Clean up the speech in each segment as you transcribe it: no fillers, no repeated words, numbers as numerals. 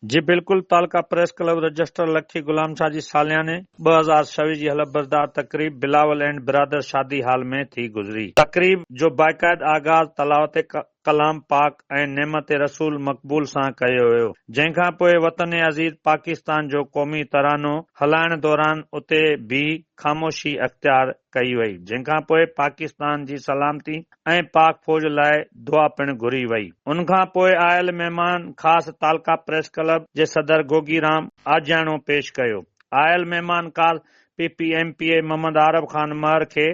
जी बिल्कुल। तालका press club register लखी गुलाम शाह जी सालियाने 2026 जी हलफबरदार तकरीब बिलावल एंड बिरादर शादी हाल में थी गुजरी। तकरीब जो बाकायद आगाज़ तलावत कलाम पाक ऐं नेमत रसूल मक़बूल सां कयो वियो, जंहिंखां पोइ वतन अज़ीज़ पाकिस्तान जो क़ौमी तरानो हलाइण दौरान उते भी ख़ामोशी अख़्तियार कई वई, जंहिंखां पोइ पाकिस्तान जी सलामती ऐं पाक फ़ौज लाइ दुआ पिणु घुरी वई। उनखां पोइ आयल महिमान ख़ासि तालका प्रेस क्लब जे सदर गोगीराम आजियाणो पेश कयो। आयल महिमान ख़ासि PPMPA मोहम्मद आरब ख़ान महर खे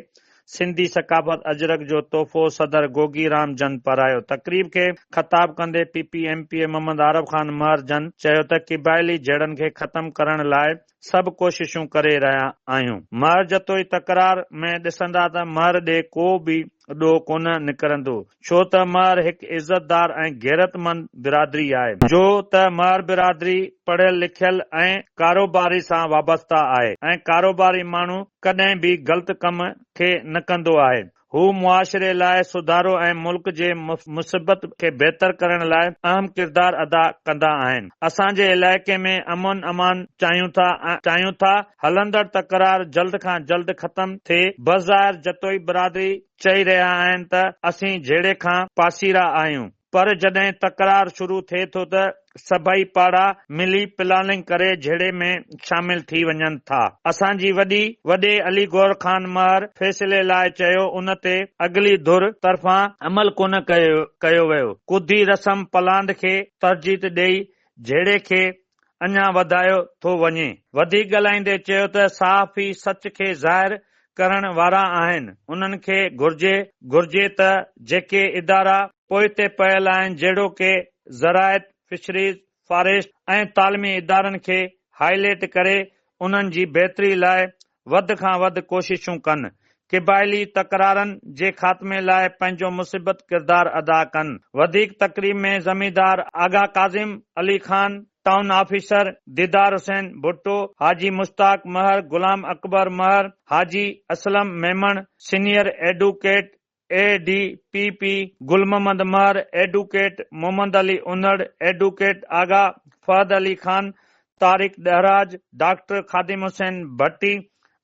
सिंधी सकाफ़त अजरक जो तोहफ़ो सदर गोगीराम जन पारायो। तक़रीब खे ख़िताब कंदे PPMPA मोहम्मद आरब ख़ान महर जन चयो त क़बाइली जड़नि खे ख़तम करण लाइ सभु कोशिशूं करे रहिया आहियूं। महर जतोई तकरार में ॾिसंदा त महर ॾे को बि ॾोह कोन निकिरंदो, छो त महर हिकु इज़तदार ऐं गैरतमंद बिरादरी आहे, जो त महर बिरादरी पढ़ियल लिखियल ऐं कारोबारी सां वाबस्ता आहे ऐं कारोबारी माण्हू कॾहिं बि ग़लति कम खे न कंदो आहे। हू मुआशरे लाइ सुधारो ऐं मुल्क जे मुसीबत खे बहितर करण लाइ अहम किरदार अदा कंदा आहिनि। असांजे इलाइक़े में अमन अमान चाहियूं था हलंदड़ तकरार जल्द खां जल्द ख़तम थिए। बज़ाहिर जतोई बिरादरी चई रहिया आहिनि त असीं जहिड़े खां पासीरा आहियूं, पर जॾहिं तकरार शुरू थिए थो त सभई पाड़ा मिली प्लानिंग करे झेड़े में शामिल थी वञनि था। असांजी वॾे अली गौर खान महर फ़ैसिले लाइ चयो, उन ते अगली धुर तरफ़ां अमल कोन कयो वियो। कुदी रस्म पलांद खे तरजीह ॾेई झेड़े खे अञा वधायो थो वञे। वधीक ॻाल्हाईंदे चयो त सहाफ़ी सच खे ज़ाहिर करण वारा आहिनि। उन्हनि खे घुर्जे त जेके इदारा पोइते पयल आहिनि, जहिड़ो के ज़राइत, फिशरीज़, फॉरेस्ट ऐं तालीमी इदारनि खे हाईलाइट करे उन्हनि जी बहितरी लाइ वधि खां वधि कोशिशूं कनि। क़बाइली तकरारनि जे ख़ात्मे लाइ पंहिंजो मुसीबत किरदार अदा कनि। वधीक तक़रीब में ज़मींदार Agha Kazim Ali Khan, town officer Didar Hussain Bhutto, Haji Mushtaq Mahar, Ghulam Akbar Mahar, Haji Aslam Memon, senior advocate ADPP Gul Mohammad Mahar, advocate Mohammad Ali Unar, advocate Agha Fahad Ali Khan, Tariq Dahraj, doctor Khadim Hussain Bhatti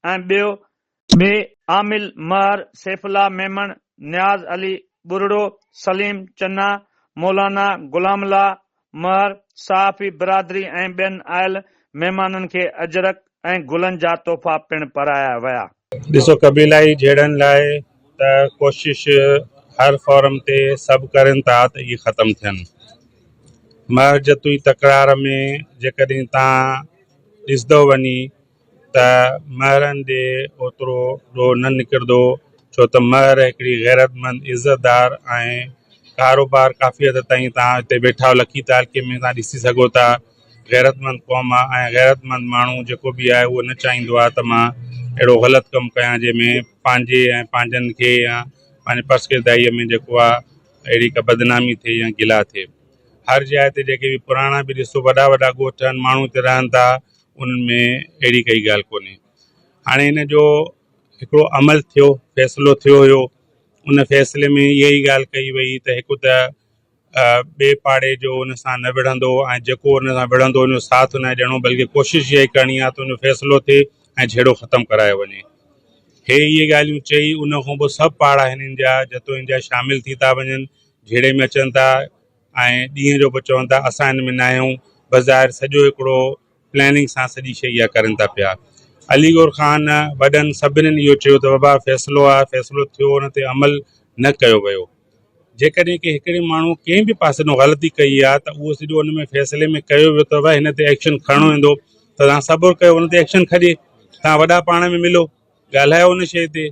ऐं ॿिए आमिल महर, सैफुल्ला मेमन, नियाज़ अली बुरड़ो, सलीम चन्ना, मौलाना गुलामला महर, सहाफ़ी बिरादरी ऐं ॿियनि आयल महिमाननि खे अजरक ऐं गुलनि जा तोहफ़ा पिणु पाराया विया। ॾिसो, क़बीलाई जहिड़नि लाइ त कोशिश हर फॉरम ते सभु करनि था त इहे ख़तमु थियनि। महर जतुई तकरार में जेकॾहिं तव्हां ॾिसंदो वञी त महरनि ॾे ओतिरो ॾोह न निकिरंदो, छो त महर हिकिड़ी गैरतमंद इज़तदार ऐं कारोबार काफ़ी हद ताईं तव्हां हिते वेठा लखी तालके में तव्हां ॾिसी सघो था। गैरतमंद क़ौम आहे ऐं गैरतमंद माण्हू जेको बि आहे उहो न चाहींदो आहे त मां अहिड़ो ग़लति कमु कयां जंहिंमें पंहिंजे ऐं पंहिंजनि खे या पंहिंजे पर्सकिरदाईअ में जेको आहे अहिड़ी का बदनामी थिए या गिला थिए। हर जाइ ते जेके बि पुराणा बि ॾिसो वॾा ॻोठ आहिनि, माण्हू हिते रहनि था, उन्हनि में अहिड़ी काई ॻाल्हि कोन्हे। हाणे हिन जो हिकिड़ो अमल थियो, फ़ैसिलो थियो हुयो। उन फ़ैसिले में इहा ई ॻाल्हि कई वई त हिकु त ॿिए पाड़े जो उन सां न विढ़ंदो ऐं जेको उन सां विढ़ंदो उन जो साथ न ॾियणो, बल्कि कोशिशि इहा ई करणी आहे त उन जो फ़ैसिलो थिए ऐं झेड़ो ख़तमु करायो वञे। इहे ॻाल्हियूं चई उन खां पोइ सभु पाड़ा हिननि जा जतों जा शामिल थी था वञनि, झेड़े में अचनि था ऐं ॾींहं जो बि चवनि था असां हिन में न आहियूं। बज़ाहिर सॼो हिकिड़ो प्लैनिंग सां सॼी शइ इहा करनि था पिया। अलीगौर ख़ान वॾनि सभिनीनि इहो चयो त बाबा फ़ैसिलो आहे, फ़ैसिलो थियो, हुन ते अमल न कयो वियो। जेकॾहिं की हिकिड़े माण्हू कंहिं बि पासे में ग़लती कई आहे त उहो सॼो हुन में फ़ैसिले में कयो वियो अथव, हिन ते एक्शन खणणो वेंदो त तव्हां सबुरु कयो, हुन ते एक्शन खणे। तव्हां वॾा पाण में मिलो, ॻाल्हायो हुन शइ ते,